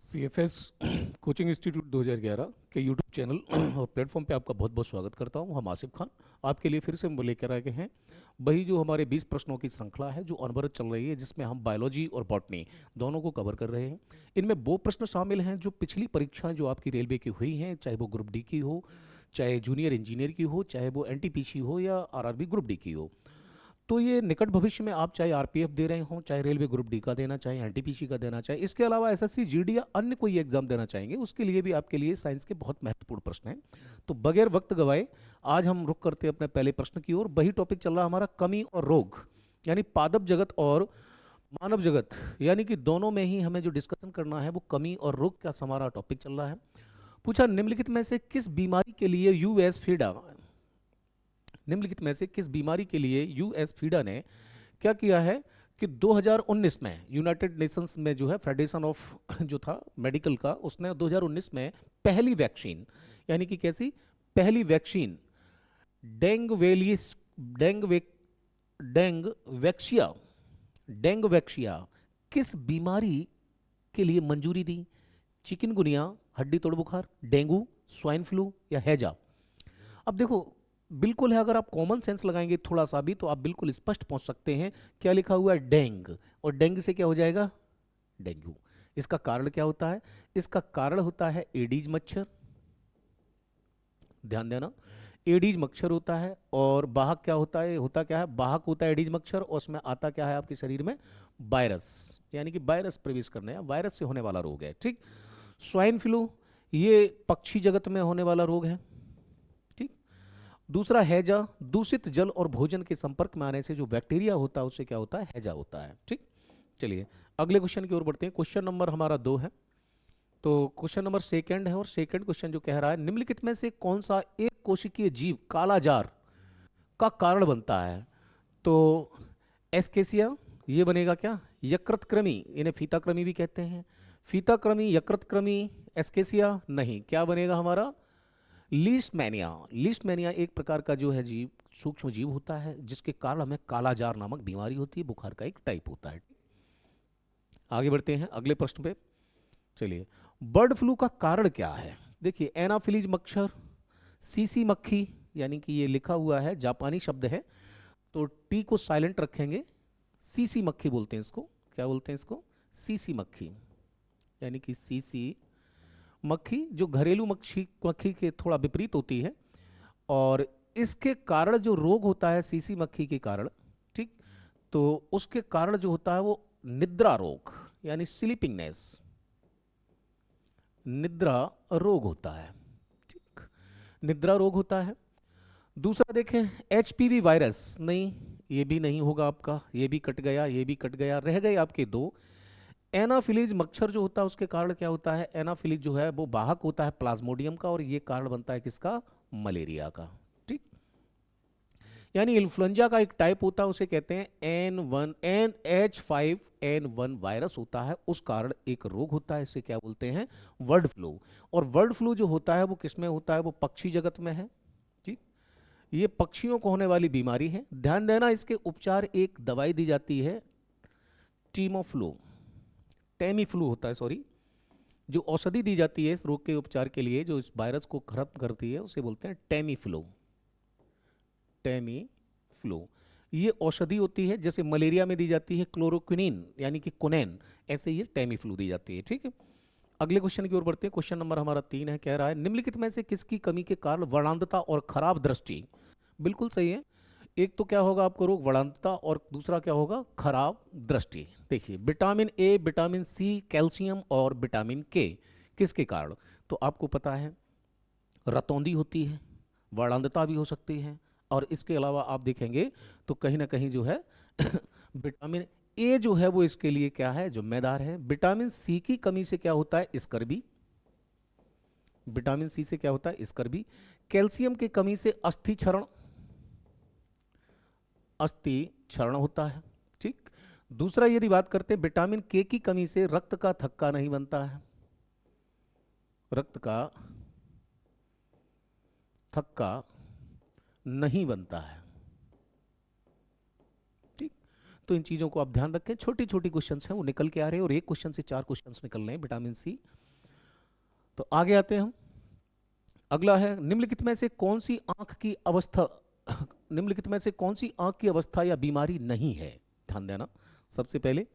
CFS coaching institute 2011 के YouTube channel और platform पे आपका बहुत बहुत स्वागत करता हूँ। हम आसिफ खान आपके लिए फिर से हम लेकर आ गए हैं वही जो हमारे 20 प्रश्नों की श्रृंखला है जो अनवरत चल रही है, जिसमें हम बायोलॉजी और बॉटनी दोनों को कवर कर रहे हैं। इनमें वो प्रश्न शामिल हैं जो पिछली परीक्षाएं जो आपकी रेलवे की हुई हैं, चाहे वो ग्रुप डी की हो, चाहे जूनियर इंजीनियर की हो, चाहे वो एनटीपीसी हो या आरआरबी ग्रुप डी की हो। तो ये निकट भविष्य में आप चाहे आरपीएफ दे रहे हो, चाहे रेलवे ग्रुप डी का देना, चाहे एनटीपीसी का देना, चाहे इसके अलावा एसएससी जीडी या अन्य कोई एग्जाम देना चाहेंगे, उसके लिए भी आपके लिए साइंस के बहुत महत्वपूर्ण प्रश्न हैं। तो बगैर वक्त गवाए आज हम रुक करते हैं अपने पहले प्रश्न की ओर। वही टॉपिक चल रहा है हमारा, कमी और रोग, यानी पादप जगत और मानव जगत, यानी कि दोनों में ही हमें जो डिस्कशन करना है वो कमी और रोग का हमारा टॉपिक चल रहा है। पूछा, निम्नलिखित में से किस बीमारी के लिए यूएस फीडा निम्नलिखित में से किस बीमारी के लिए यूएस फीडा ने क्या किया है कि 2019 में यूनाइटेड नेशंस में जो है फेडरेशन ऑफ जो था मेडिकल का, उसने 2019 में पहली वैक्सीन, यानी कि कैसी पहली वैक्सीन, डेंग वेलिस डेंग वे डेंग वैक्सिया डेंग वैक्सिया किस बीमारी के लिए मंजूरी दी? चिकनगुनिया, हड्डी तोड़ बुखार, डेंगू, स्वाइन फ्लू या हैजा? अब देखो, बिल्कुल है, अगर आप कॉमन सेंस लगाएंगे थोड़ा सा भी तो आप बिल्कुल स्पष्ट पहुंच सकते हैं। क्या लिखा हुआ है? डेंग। और डेंग से क्या हो जाएगा? डेंगू। इसका कारण क्या होता है? इसका कारण होता है एडीज मच्छर। ध्यान देना, एडीज मच्छर होता है। और वाहक क्या होता है? होता क्या है? वाहक होता है एडीज मच्छर, और उसमें आता क्या है आपके शरीर में? वायरस, यानी कि वायरस प्रवेश करने या वायरस से होने वाला रोग है। ठीक। स्वाइन फ्लू, ये पक्षी जगत में होने वाला रोग है। ठीक। दूसरा हैजा, दूषित जल और भोजन के संपर्क में आने से जो बैक्टीरिया होता है उससे क्या होता है? हैजा होता है। ठीक। चलिए अगले क्वेश्चन की ओर बढ़ते हैं। क्वेश्चन नंबर हमारा 2 है। तो क्वेश्चन नंबर सेकंड है, और सेकंड क्वेश्चन जो कह रहा है, निम्नलिखित में से कौन सा एक कोशिकीय जीव कालाजार का कारण बनता है? तो एस्केसिया, ये बनेगा क्या? यकृतकृमि, इन्हें फीताकृमि भी कहते हैं। फीताकृमि, यकृतकृमि, एस्केसिया नहीं, क्या बनेगा हमारा? लीस्टमैनिया। लीस्टमैनिया एक प्रकार का जो है जीव, सूक्ष्म जीव होता है, जिसके कारण हमें कालाजार नामक बीमारी होती है, बुखार का एक टाइप होता है। आगे बढ़ते हैं अगले प्रश्न पे। चलिए, बर्ड फ्लू का कारण क्या है? देखिए, एनाफिलीज मच्छर, सीसी मक्खी, यानी कि ये लिखा हुआ है जापानी शब्द है, तो टी को साइलेंट रखेंगे। सीसी मक्खी बोलते हैं इसको। क्या बोलते हैं इसको? सीसी मक्खी, यानी कि सीसी मक्खी जो घरेलू मक्खी मक्खी के थोड़ा विपरीत होती है। और इसके कारण जो रोग होता है सीसी मक्खी के कारण, ठीक, तो उसके कारण जो होता है वो निद्रा रोग, यानी स्लीपिंगनेस, निद्रा रोग होता है। ठीक, निद्रा रोग होता है। दूसरा देखें, एचपीवी वायरस, नहीं, ये भी नहीं होगा आपका, ये भी कट गया, ये भी कट गया, रह गए आपके दो। एनाफिलीज मच्छर जो होता है उसके कारण क्या होता है? एनाफिलीज जो है वो वाहक होता है प्लाज्मोडियम का, और ये कारण बनता है किसका? मलेरिया का। ठीक, यानी इन्फ्लुएंजा का एक टाइप होता है, उसे कहते हैं H5N1 वायरस होता है, उस कारण एक रोग होता है, इसे क्या बोलते हैं? Bird flu. और बर्ड फ्लू जो होता है वो किसमें होता है? वो पक्षी जगत में है। ठीक, ये पक्षियों को होने वाली बीमारी है। ध्यान देना, इसके उपचार एक दवाई दी जाती है, टीमोफ्लू, टेमीफ्लू होता है, सॉरी, जो औषधि दी जाती है इस रोग के उपचार के लिए, जो इस वायरस को खत्म करती है, उसे बोलते हैं टेमीफ्लू। टेमी फ्लू, ये औषधि होती है, जैसे मलेरिया में दी जाती है क्लोरोक्विनिन, यानी कि कुनैन, ऐसे ये टेमी फ्लू दी जाती है। ठीक है, अगले क्वेश्चन की ओर बढ़ते हैं। क्वेश्चन नंबर हमारा 3 है, कह रहा है, निम्नलिखित में से किसकी कमी के कारण वर्णांधता और खराब दृष्टि? बिल्कुल सही है। एक तो क्या होगा आपको रोग? वर्णांधता, और दूसरा क्या होगा? खराब दृष्टि। देखिए, vitamin A, vitamin C, calcium और विटामिन के किसके कारण? तो आपको पता है रतौंधी होती है, वर्णांधता भी हो सकती है, और इसके अलावा आप देखेंगे तो कहीं ना कहीं जो है विटामिन ए जो है वो इसके लिए क्या है? जिम्मेदार है। विटामिन सी की कमी से क्या होता है? स्कर्वी। विटामिन सी से क्या होता है? स्कर्वी। कैल्शियम की कमी से अस्थि क्षरण, अस्थि क्षरण होता है। ठीक। दूसरा यदि बात करते हैं, विटामिन के की कमी से रक्त का थक्का नहीं बनता है, रक्त का थक्का नहीं बनता है। ठीक, तो इन चीज़ों को आप ध्यान रखें, छोटी छोटी क्वेश्चंस हैं वो निकल के आ रहे हैं, और एक क्वेश्चन से 4 क्वेश्चंस निकल रहे हैं विटामिन सी। तो आगे आते हैं हम। अगला है, निम्नलिखित में से कौन सी आंख की अवस्था निम्नलिखित में से कौन सी आंख की अवस्था या बीमारी नहीं है? ध्यान देना। सबसे पहले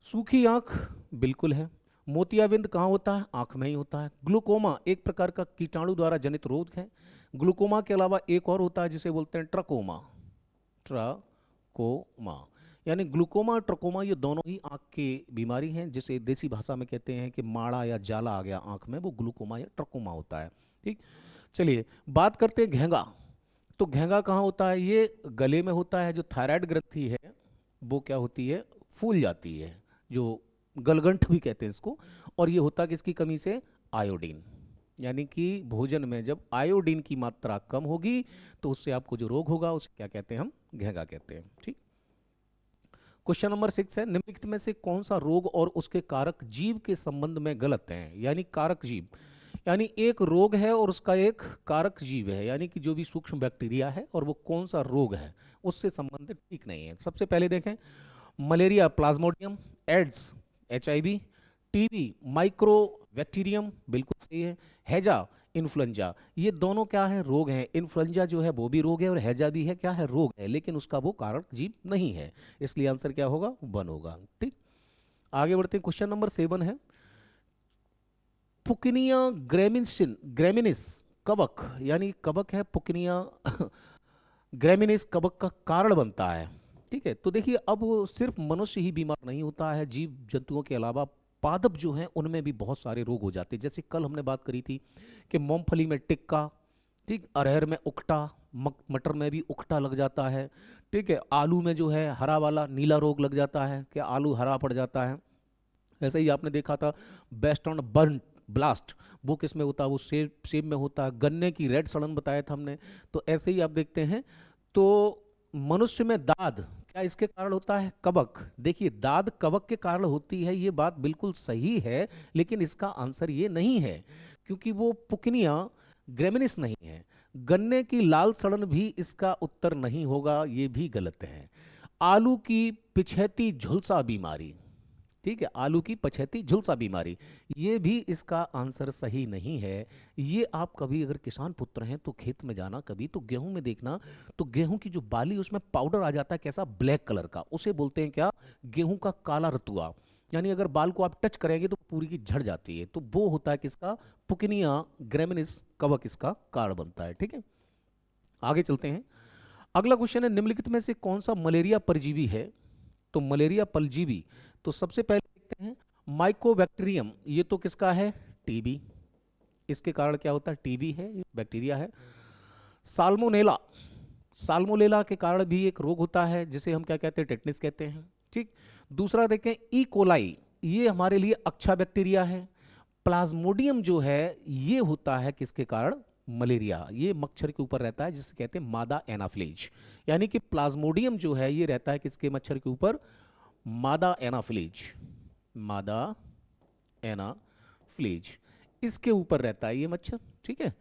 सूखी आंख बिल्कुल है। मोतियाबिंद कहाँ होता है? आंख में ही होता है। ग्लूकोमा एक प्रकार का कीटाणु द्वारा जनित रोग है। ग्लूकोमा के अलावा एक और होता है जिसे बोलते हैं ट्रकोमा। ट्रकोमा यानी ग्लूकोमा ट्रकोमा, ये दोनों ही आंख की बीमारी हैं, जिसे देसी भाषा में कहते हैं कि माड़ा या जाला आ गया आंख में, वो ग्लूकोमा या ट्रकोमा होता है। ठीक, चलिए बात करते हैं घेंगा। तो घेंगा कहाँ होता है? ये गले में होता है। जो थायराइड ग्रंथि है वो क्या होती है? फूल जाती है, जो गलगंठ भी कहते हैं इसको। और ये होता है किसकी कमी से? आयोडीन। यानी कि भोजन में जब आयोडीन की मात्रा कम होगी तो उससे आपको जो रोग होगा उसे क्या कहते हैं? हम घेंगा कहते हैं। ठीक, क्वेश्चन नंबर 6 है, निम्नलिखित में से कौन सा रोग और उसके कारक जीव के संबंध में गलत है? यानी कारक जीव, यानी एक रोग है और उसका एक कारक जीव है, यानी कि जो भी सूक्ष्म बैक्टीरिया है और वो कौन सा रोग है उससे संबंधित ठीक नहीं है। सबसे पहले देखें, malaria plasmodium, AIDS HIV, TB mycobacterium बिल्कुल सही है, हैजा इन्फ्लुएंजा, ये दोनों क्या है? रोग हैं। इन्फ्लुएंजा जो है वो भी रोग है और हैजा भी है, क्या है? रोग है, लेकिन उसका वो कारक जीव नहीं है, इसलिए आंसर क्या होगा? 1 होगा। ठीक, आगे बढ़ते हैं। क्वेश्चन नंबर 7 है, पुकिनिया ग्रेमिनिस कवक, यानी कवक है पुकिनिया ग्रेमिनिस कवक का कारण बनता है। ठीक है, तो देखिए अब सिर्फ मनुष्य ही बीमार नहीं होता है, जीव जंतुओं के अलावा पादप जो हैं उनमें भी बहुत सारे रोग हो जाते हैं। जैसे कल हमने बात करी थी कि मूंगफली में टिक्का, ठीक, अरहर में उकटा, मटर में भी उकटा लग जाता है। ठीक है, आलू में जो है हरा वाला नीला रोग लग जाता है कि आलू हरा पड़ जाता है। ऐसे ही आपने देखा था बेस्ट ऑन बर्न ब्लास्ट, वो किस में होता है? वो सेब में होता है। गन्ने की रेड सड़न बताया था हमने। तो ऐसे ही आप देखते हैं, तो मनुष्य में दाद क्या इसके कारण होता है? कवक। देखिए दाद कवक के कारण होती है, ये बात बिल्कुल सही है, लेकिन इसका आंसर ये नहीं है, क्योंकि वो पुकनिया ग्रेमिनिस नहीं है। गन्ने की लाल सड़न भी इसका उत्तर नहीं होगा, ये भी गलत है। आलू की पिछैती झुलसा बीमारी, ठीक है, आलू की पछैती झुलसा बीमारी, ये भी इसका आंसर सही नहीं है। ये आप कभी अगर किसान पुत्र हैं तो खेत में जाना कभी, तो गेहूं में देखना, तो गेहूं की जो बाली उसमें पाउडर आ जाता है कैसा? ब्लैक कलर का, उसे बोलते हैं क्या? गेहूं का काला रतुआ। यानी अगर बाल को आप टच करेंगे तो पूरी की झड़ जाती है, तो वो होता है किसका? पुकिनिया ग्रेमिनिस कवक इसका कारण बनता है। ठीक है, आगे चलते हैं। अगला क्वेश्चन है, निम्नलिखित में से कौन सा मलेरिया परजीवी है? तो मलेरिया परजीवी, तो सबसे पहले देखते हैं माइकोबैक्टीरियम, ये तो किसका है? टीबी। इसके कारण क्या होता है? टीबी है, ये बैक्टीरिया है। साल्मोनेला, साल्मोनेला के कारण भी एक रोग होता है जिसे हम क्या कहते हैं? टेटनिस कहते हैं। ठीक, दूसरा देखें ई कोलाई, ये हमारे लिए अच्छा बैक्टीरिया है। प्लाज्मोडियम जो है ये होता है किसके कारण? मलेरिया, ये मच्छर के ऊपर रहता है जिसे कहते हैं मादा एनाफ्लेज। यानी कि प्लाज्मोडियम जो है ये रहता है किसके? मच्छर के ऊपर? मादा एनाफ्लेज, मादा एनाफ्लेज, इसके ऊपर रहता है ये मच्छर। ठीक है,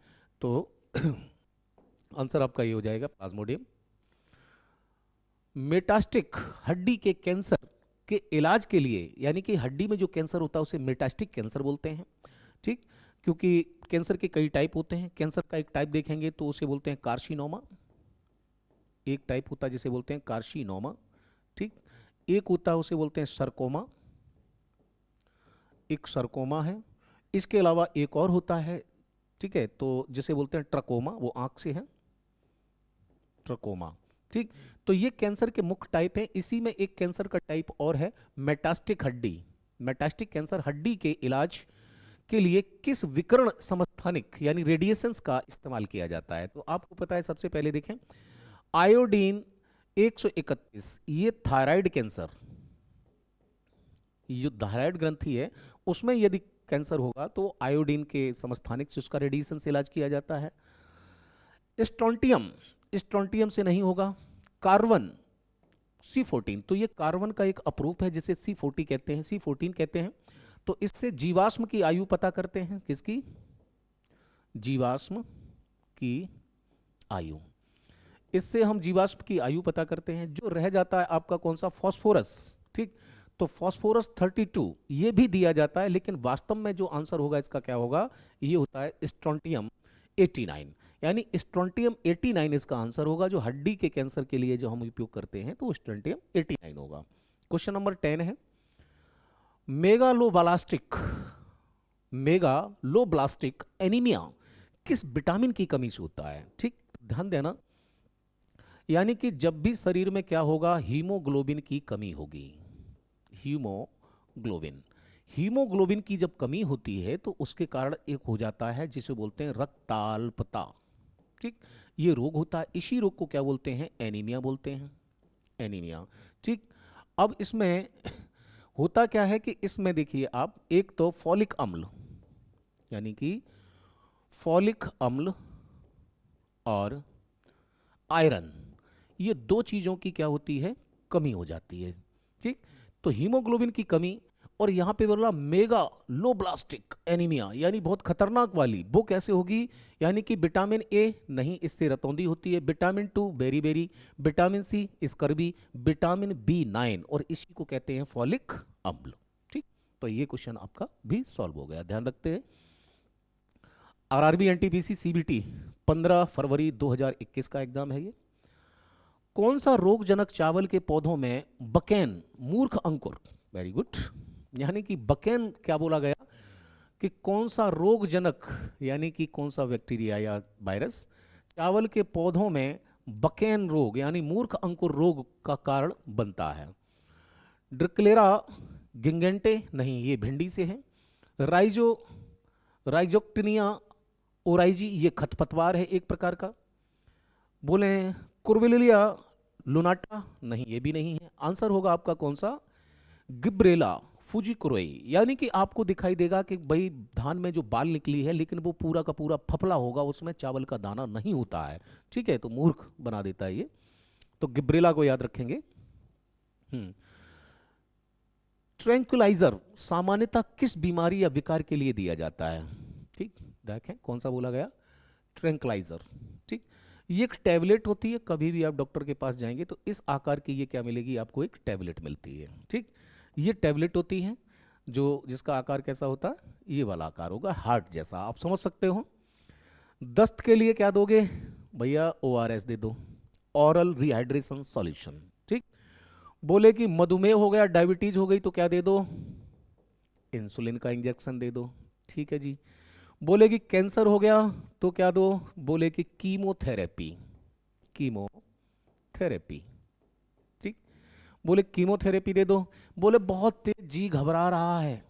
तो आंसर आपका ये हो जाएगा प्लाज्मोडियम। मेटास्टिक हड्डी के कैंसर के इलाज के लिए, यानी कि हड्डी में जो कैंसर होता है उसे मेटास्टिक कैंसर बोलते हैं। ठीक, क्योंकि कैंसर के कई टाइप होते हैं। कैंसर का एक टाइप देखेंगे तो उसे बोलते हैं कार्सिनोमा, एक टाइप होता है जिसे बोलते हैं कार्सिनोमा। ठीक, एक होता है उसे बोलते हैं सरकोमा, एक सरकोमा है। इसके अलावा एक और होता है, ठीक है, तो जिसे बोलते हैं ट्रकोमा, वो आंख से है, ट्रकोमा। ठीक, तो ये कैंसर के मुख्य टाइप हैं। इसी में एक कैंसर का टाइप और है मेटास्टिक हड्डी। मेटास्टिक कैंसर हड्डी के इलाज के लिए किस विकिरण समस्थानिक यानी रेडिएशंस का इस्तेमाल किया जाता है? तो आपको पता है, सबसे पहले देखें आयोडीन 131, ये थायराइड कैंसर, ये जो थायराइड ग्रंथि है उसमें यदि कैंसर होगा तो आयोडीन के समस्थानिक से उसका रेडिएशन से इलाज किया जाता है। स्ट्रोंटियम, स्ट्रोंटियम से नहीं होगा। कार्बन C14, तो ये कार्बन का एक अपरूप है जिसे C40 कहते हैं, C14 कहते हैं। तो इससे जीवाश्म की आयु पता करते हैं, किसकी? जीवाश्म की आयु। इससे हम जीवाश्म की आयु पता करते हैं। जो रह जाता है आपका कौन सा, फास्फोरस, ठीक। तो फास्फोरस 32 ये भी दिया जाता है, लेकिन वास्तव में जो आंसर होगा इसका क्या होगा, ये होता है स्ट्रोंटियम 89। यानी स्ट्रोंटियम 89 इसका आंसर होगा, जो हड्डी के कैंसर के लिए जो हम उपयोग करते हैं तो स्ट्रोंटियम 89 होगा। क्वेश्चन नंबर 10 है, मेगालोब्लास्टिक एनीमिया किस विटामिन की कमी से होता है, ठीक। ध्यान देना, यानी कि जब भी शरीर में क्या होगा, हीमोग्लोबिन की कमी होगी। हीमोग्लोबिन की जब कमी होती है तो उसके कारण एक हो जाता है जिसे बोलते हैं रक्ताल्पता, ठीक। ये रोग होता है, इसी रोग को क्या बोलते हैं, एनीमिया बोलते हैं, एनीमिया, ठीक। अब इसमें होता क्या है कि इसमें देखिए आप, एक तो फॉलिक अम्ल, यानी कि फॉलिक अम्ल और आयरन, ये दो चीजों की क्या होती है, कमी हो जाती है, ठीक। तो हीमोग्लोबिन की कमी, और यहां पे बोला मेगालोब्लास्टिक एनीमिया, यानी बहुत खतरनाक वाली, वो कैसे होगी, यानी कि विटामिन ए नहीं, इससे रतौंधी होती है, विटामिन 2 बेरी, vitamin C scurvy, vitamin B9, और इसी को कहते हैं फॉलिक अम्ल, ठीक। तो ये क्वेश्चन आपका भी सॉल्व हो गया, ध्यान रखते हैं। आरआरबी एनटीपीसी सीबीटी 15 फरवरी 2021 का एग्जाम है ये। कौन सा रोगजनक चावल के पौधों में बकेन मूर्ख अंकुर, वेरी गुड, यानी कि बकेन क्या बोला गया कि कौन सा रोगजनक, यानी कि कौन सा बैक्टीरिया या वायरस चावल के पौधों में बकेन रोग यानी मूर्ख अंकुर रोग का कारण बनता है। ड्रिक्लेरा गिंगेंटे नहीं, ये भिंडी से है। राइजोक्टिनिया ओराइजी, ये खरपतवार है एक प्रकार का। बोले कुर्बिलिया लुनाटा नहीं, ये भी नहीं है। आंसर होगा आपका कौन सा, गिब्रेला फुजिकुरोई, यानी कि आपको दिखाई देगा कि भाई धान में जो बाल निकली है, लेकिन वो पूरा का पूरा फफला होगा, उसमें चावल का दाना नहीं होता है, ठीक है, तो मूर्ख बना देता है ये, तो गिब्रेला को याद रखेंगे। ट्रैंक्विलाइजर सामान्यतः किस बीमारी या विकार के लिए दिया जाता है, ठीक, देखें कौन सा बोला गया, ट्रैंक्विलाइजर, ठीक। ये एक टैबलेट होती है, कभी भी आप डॉक्टर के पास जाएंगे तो इस आकार की ये क्या मिलेगी आपको, एक टैबलेट मिलती है, ठीक। ये टैबलेट होती है जो जिसका आकार कैसा होता है, ये वाला आकार होगा, हार्ट जैसा, आप समझ सकते हो। दस्त के लिए क्या दोगे भैया, ORS दे दो, ऑरल रिहाइड्रेशन सॉल्यूशन, ठीक। बोले कि मधुमेह हो गया, डायबिटीज हो गई, तो क्या दे दो, इंसुलिन का इंजेक्शन दे दो, ठीक है जी। बोले कि कैंसर हो गया तो क्या दो, बोले कि कीमोथेरेपी, ठीक। बोले कीमोथेरेपी दे दो। बोले बहुत तेज जी घबरा रहा है,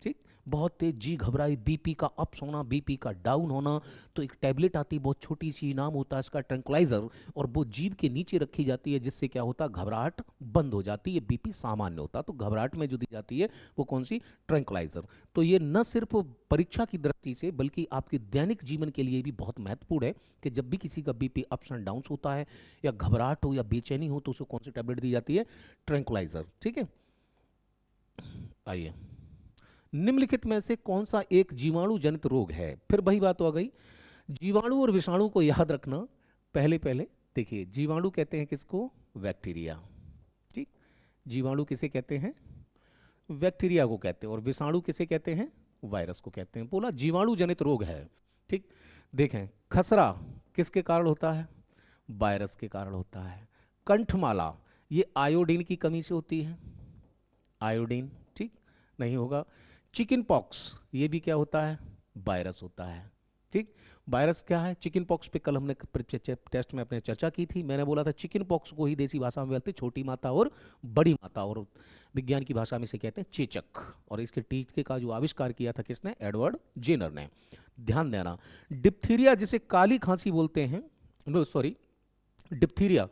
ठीक, बहुत तेज जी घबराई, बीपी का अप्स होना, बीपी का डाउन होना, तो एक टैबलेट आती है बहुत छोटी सी, नाम होता है इसका ट्रैंक्विलाइजर, और वो जीभ के नीचे रखी जाती है, जिससे क्या होता है, घबराहट बंद हो जाती है, बीपी सामान्य होता, तो घबराहट में जो दी जाती है वो कौन सी, ट्रैंक्विलाइजर। तो ये न सिर्फ परीक्षा की दृष्टि से बल्कि आपके दैनिक जीवन के लिए भी बहुत महत्वपूर्ण है कि जब भी किसी का बीपी अप्स एंड डाउन होता है, या घबराहट हो या बेचैनी हो, तो उसको कौन सी टैबलेट दी जाती है, ट्रैंक्विलाइजर, ठीक है। आइए, निम्नलिखित में से कौन सा एक जीवाणु जनित रोग है, फिर वही बात हो गई, जीवाणु और विषाणु को याद रखना। पहले देखिए, जीवाणु कहते हैं किसको, बैक्टीरिया, ठीक, जीवाणु किसे कहते हैं, बैक्टीरिया को कहते हैं, और विषाणु किसे कहते हैं, वायरस को कहते हैं। बोला जीवाणु जनित रोग है, ठीक। देखें, खसरा किसके कारण होता है, वायरस के कारण होता है। कंठमाला, ये आयोडीन की कमी से होती है, आयोडीन, ठीक, नहीं होगा। चिकन पॉक्स, ये भी क्या होता है, वायरस होता है, ठीक। वायरस क्या है, चिकन पॉक्स पे कल हमने टेस्ट में अपने चर्चा की थी, मैंने बोला था चिकन पॉक्स को ही देसी भाषा में बोलते हैं छोटी माता और बड़ी माता, और विज्ञान की भाषा में से कहते हैं चेचक, और इसके टीके का जो आविष्कार किया था किसने, एडवर्ड जेनर ने। ध्यान देना, डिप्थीरिया जिसे काली खांसी बोलते हैं, नो सॉरी, डिप्थीरिया,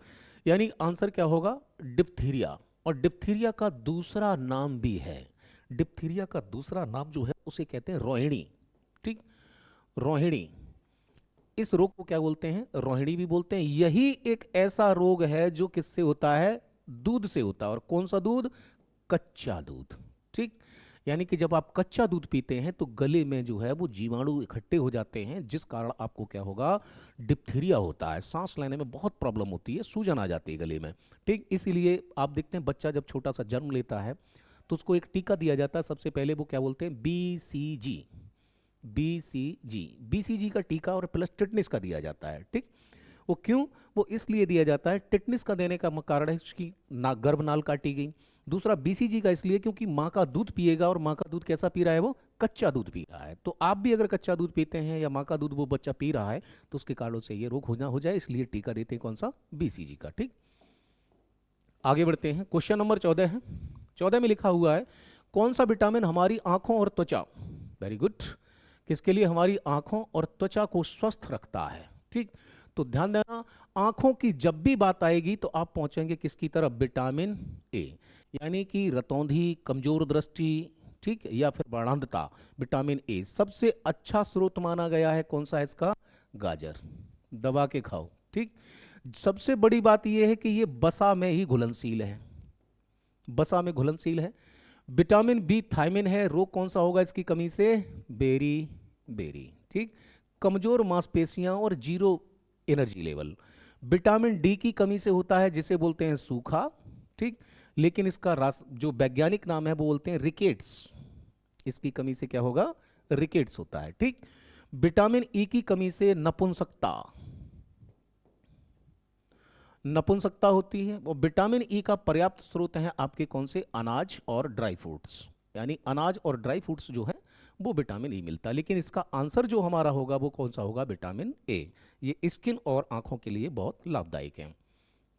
यानी आंसर क्या होगा, डिप्थीरिया, और डिप्थीरिया का दूसरा नाम भी है, डिप्थीरिया का दूसरा नाम जो है उसे कहते हैं रोहिणी, ठीक, रोहिणी, इस रोग को क्या बोलते हैं, रोहिणी भी बोलते हैं। यही एक ऐसा रोग है जो किससे होता है, दूध से होता है, और कौन सा दूध, कच्चा दूध, ठीक। यानी कि जब आप कच्चा दूध पीते हैं तो गले में जो है वो जीवाणु इकट्ठे हो जाते हैं, जिस कारण आपको क्या होगा, डिप्थीरिया होता है, सांस लेने में बहुत प्रॉब्लम होती है, सूजन आ जाती है गले में। ठीक, इसीलिए आप देखते हैं बच्चा जब छोटा सा जन्म लेता है तो उसको एक टीका दिया जाता है, सबसे पहले वो क्या बोलते हैं, BCG, BCG का टीका और प्लस टिटनिस का दिया जाता है। ठीक, वो क्यों, वो इसलिए दिया जाता है, टिटनिस का देने का कारण है उसकी गर्भनाल काटी गई। दूसरा BCG का इसलिए क्योंकि माँ का दूध पिएगा, और माँ का दूध कैसा पी रहा है, वो कच्चा दूध पी रहा है। तो आप भी अगर कच्चा दूध पीते हैं या माँ का दूध वो बच्चा पी रहा है तो उसके कारणों से ये रोग हो जाए, इसलिए टीका देते हैं कौन सा, BCG का। ठीक, आगे बढ़ते हैं, क्वेश्चन नंबर 14 है। 14 में लिखा हुआ है, कौन सा विटामिन हमारी आंखों और त्वचा, वेरी गुड, किसके लिए, हमारी आंखों और त्वचा को स्वस्थ रखता है। ठीक, तो ध्यान देना, आंखों की जब भी बात आएगी तो आप पहुंचेंगे किसकी तरफ, विटामिन ए, यानी कि रतौंधी, कमजोर दृष्टि, ठीक, या फिर बाणांधता, विटामिन ए सबसे अच्छा स्रोत माना गया है। कौन सा है इसका, गाजर, दबा के खाओ। ठीक, सबसे बड़ी बात यह है कि ये बसा में ही घुलनशील है, बसा में घुलनशील है। विटामिन बी थायमिन है, रोग कौन सा होगा इसकी कमी से, बेरी बेरी। ठीक, कमजोर मांसपेशियां और zero energy level, vitamin D की कमी से होता है, जिसे बोलते हैं सूखा। ठीक, लेकिन इसका जो वैज्ञानिक नाम है वो बोलते हैं रिकेट्स, इसकी कमी से क्या होगा, रिकेट्स होता है। ठीक, विटामिन ई की कमी से नपुंसकता, नपुंसकता होती है। और विटामिन ई का पर्याप्त स्रोत है आपके कौन से, अनाज और ड्राई फ्रूट्स, यानी अनाज और ड्राई फ्रूट्स जो है वो विटामिन ई मिलता है। लेकिन इसका आंसर जो हमारा होगा वो कौन सा होगा, विटामिन ए। ये स्किन और आंखों के लिए बहुत लाभदायक है।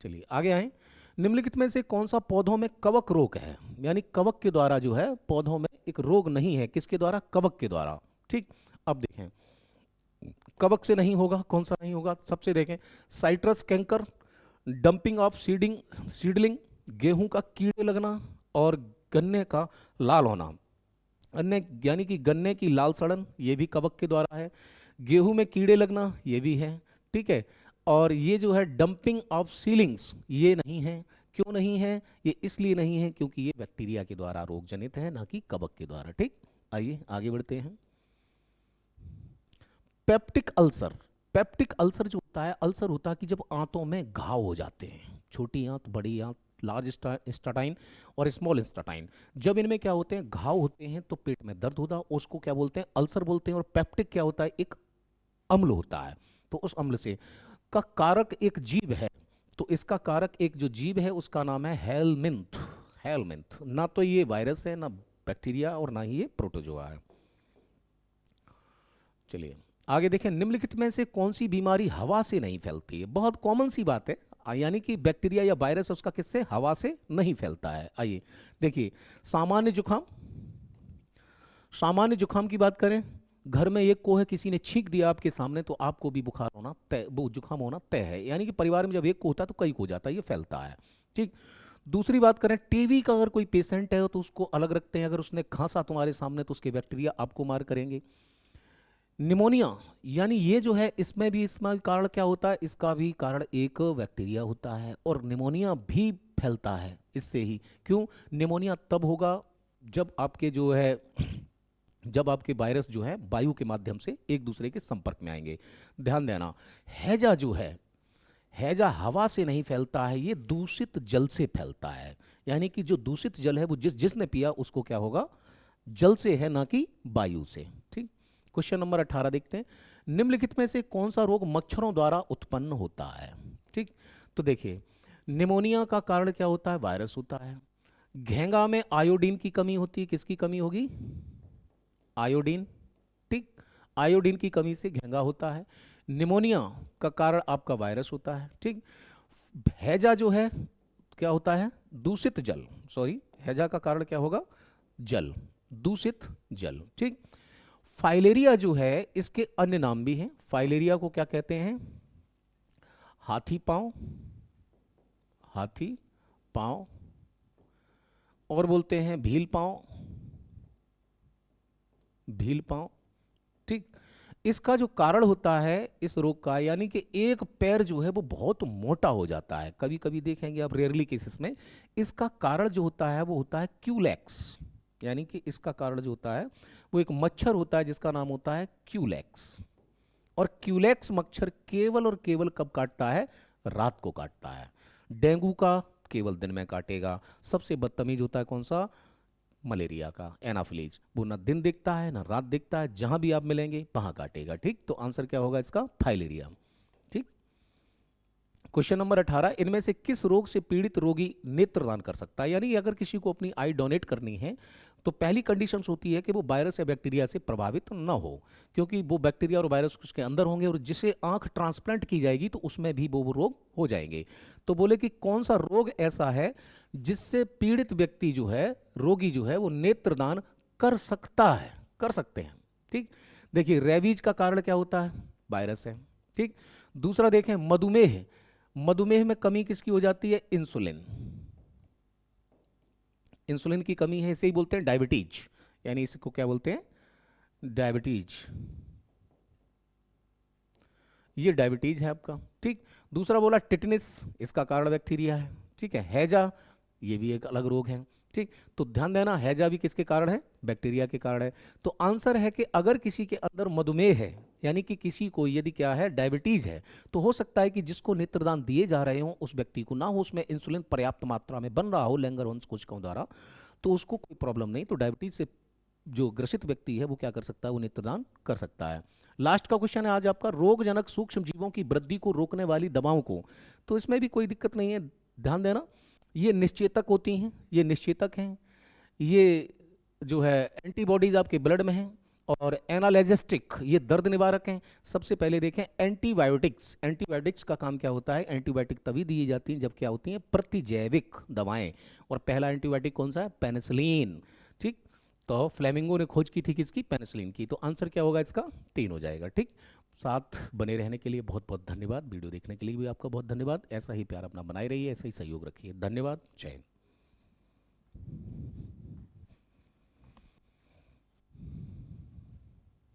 चलिए आगे आए, निम्नलिखित में से कौन सा पौधों में कवक रोग है, यानी कवक के द्वारा जो है पौधों में एक रोग नहीं है, किसके द्वारा, कवक के द्वारा। ठीक, अब देखें कवक से नहीं होगा, कौन सा नहीं होगा, सबसे देखें, citrus canker, dumping of seedling, गेहूं का कीड़े लगना, और गन्ने का लाल होना। अन्य यानी कि गन्ने की लाल सड़न, ये भी कवक के द्वारा है। गेहूं में कीड़े लगना, ये भी है। ठीक है, और ये जो है डंपिंग ऑफ सीलिंग्स, ये नहीं है। क्यों नहीं है, ये इसलिए नहीं है क्योंकि ये बैक्टीरिया के द्वारा रोग जनित है, ना कि कवक के द्वारा। ठीक, आइए आगे बढ़ते हैं। पेप्टिक अल्सर, पेप्टिक अल्सर जो होता है, अल्सर होता है कि जब आंतों में घाव हो जाते हैं, छोटी आंत, बड़ी आंत, लार्ज इंस्टाटाइन और स्मॉल इंस्टाटाइन, जब इनमें क्या होते हैं, घाव होते हैं तो पेट में दर्द होता है, उसको क्या बोलते हैं, अल्सर बोलते हैं। और पेप्टिक क्या होता है, एक अम्ल होता है, तो उस अम्ल से का कारक एक जीव है, तो इसका कारक एक जो जीव है उसका नाम है हेलमिंथ। हेलमिंथ, ना तो ये वायरस है, ना बैक्टीरिया, और ना ही ये प्रोटोजोआ है। चलिए आगे देखें, निम्नलिखित में से कौन सी बीमारी हवा से नहीं फैलती है, बहुत कॉमन सी बात है, यानी कि बैक्टीरिया या वायरस उसका किससे, हवा से नहीं फैलता है। आइए देखिए, सामान्य जुकाम, सामान्य जुकाम की बात करें, घर में एक को है, किसी ने छींक दिया आपके सामने तो आपको भी बुखार होना तय, वो जुकाम होना तय है, यानी कि परिवार में जब एक को होता है तो कई को हो जाता है, ये फैलता है। ठीक, दूसरी बात करें, टीवी का अगर कोई पेशेंट है तो उसको अलग रखते हैं, अगर उसने खांसा तुम्हारे सामने तो उसके बैक्टीरिया आपको मार करेंगे। निमोनिया, यानी ये जो है इसमें भी, इसमें कारण क्या होता है, इसका भी कारण एक बैक्टीरिया होता है, और निमोनिया भी फैलता है इससे ही। क्यों, निमोनिया तब होगा जब आपके जो है, जब आपके वायरस जो है वायु के माध्यम से एक दूसरे के संपर्क में आएंगे। ध्यान देना, हैजा जो है, हैजा हवा से नहीं फैलता है, ये दूषित जल से फैलता है, यानी कि जो दूषित जल है वो जिसने पिया उसको क्या होगा, जल से है, ना कि वायु से। ठीक, क्वेश्चन नंबर 18 देखते हैं, निम्नलिखित में से कौन सा रोग मच्छरों द्वारा उत्पन्न होता है। ठीक, तो देखिए, निमोनिया का कारण क्या होता है, वायरस होता है। घेंगा में आयोडीन की कमी होती है, किसकी कमी होगी, आयोडीन। ठीक, आयोडीन की कमी से घेंगा होता है। निमोनिया का कारण आपका वायरस होता है। ठीक, हैजा जो है क्या होता है, दूषित जल, सॉरी, हैजा का कारण क्या होगा, जल, दूषित जल। ठीक, फाइलेरिया जो है इसके अन्य नाम भी हैं, फाइलेरिया को क्या कहते हैं, हाथी पांव, हाथी पांव, और बोलते हैं भील पांव, भील पांव। ठीक, इसका जो कारण होता है इस रोग का, यानी कि एक पैर जो है वो बहुत मोटा हो जाता है, कभी कभी देखेंगे आप रेयरली केसेस में, इसका कारण जो होता है वो होता है क्यूलैक्स। यानी कि इसका कारण जो होता है वो एक मच्छर होता है जिसका नाम होता है क्यूलेक्स। और क्यूलेक्स मच्छर केवल और केवल कब काटता है? रात को काटता है। डेंगू का केवल दिन में काटेगा। सबसे बदतमीज होता है कौन सा? मलेरिया का, एनाफिलीज। वो ना दिन दिखता है ना रात दिखता है, जहां भी आप मिलेंगे वहां काटेगा। ठीक, तो आंसर क्या होगा इसका? फाइलेरिया। ठीक। क्वेश्चन नंबर 18, इनमें से किस रोग से पीड़ित रोगी नेत्रदान कर सकता है? यानी अगर किसी को अपनी आई डोनेट करनी है तो पहली कंडीशंस होती है कि वो वायरस या बैक्टीरिया से प्रभावित ना हो, क्योंकि वो बैक्टीरिया और वायरस उसके अंदर होंगे और जिसे आंख ट्रांसप्लांट की जाएगी तो उसमें भी वो रोग हो जाएंगे। तो बोले कि कौन सा रोग ऐसा है जिससे पीड़ित व्यक्ति जो है, रोगी जो है, वो नेत्रदान कर सकता है, कर सकते हैं। ठीक। देखिए, रेबीज का कारण क्या होता है? वायरस है। ठीक। दूसरा देखें, मधुमेह। मधुमेह में कमी किसकी हो जाती है? इंसुलिन। इंसुलिन की कमी है, इसे ही बोलते हैं डायबिटीज, यानी इसको क्या बोलते हैं? डायबिटीज। ये डायबिटीज है आपका। ठीक। दूसरा बोला टिटनिस, इसका कारण बैक्टीरिया है। ठीक है। हैजा, ये भी एक अलग रोग है। ठीक। तो ध्यान देना, हैजा भी किसके कारण है? बैक्टीरिया के कारण है। तो आंसर है कि अगर किसी के अंदर मधुमेह है, यानी कि किसी को यदि क्या है, डायबिटीज है, तो हो सकता है कि जिसको नेत्रदान दिए जा रहे हो उस व्यक्ति को ना हो उसमें इंसुलिन पर्याप्त मात्रा में बन रहा हो लैंगरहॉर्न्स कोशिकाओं द्वारा, तो उसको कोई प्रॉब्लम नहीं। तो डायबिटीज से जो ग्रसित व्यक्ति है वो क्या कर सकता है? वो नेत्रदान कर सकता है। लास्ट का क्वेश्चन है आज आपका, रोगजनक सूक्ष्म जीवों की वृद्धि को रोकने वाली दवाओं को। तो इसमें भी कोई दिक्कत नहीं है, ध्यान देना। ये निश्चेतक होती हैं, ये निश्चेतक हैं, ये जो है एंटीबॉडीज आपके ब्लड में हैं, और एनालिजेस्टिक, ये दर्द निवारक हैं। सबसे पहले देखें एंटीबायोटिक्स। एंटीबायोटिक्स का काम क्या होता है? एंटीबायोटिक तभी दी जाती हैं जब क्या होती हैं? प्रतिजैविक दवाएं। और पहला एंटीबायोटिक कौन सा है? पेनिसिलिन। ठीक। तो फ्लेमिंगो ने खोज की थी किसकी? पेनिसिलिन की। तो आंसर क्या होगा इसका? 3 हो जाएगा। ठीक। साथ बने रहने के लिए बहुत बहुत धन्यवाद। वीडियो देखने के लिए भी आपका बहुत धन्यवाद। ऐसा ही प्यार अपना बनाए रहिए, ऐसा ही सहयोग रखिए। धन्यवाद। जय हिंद।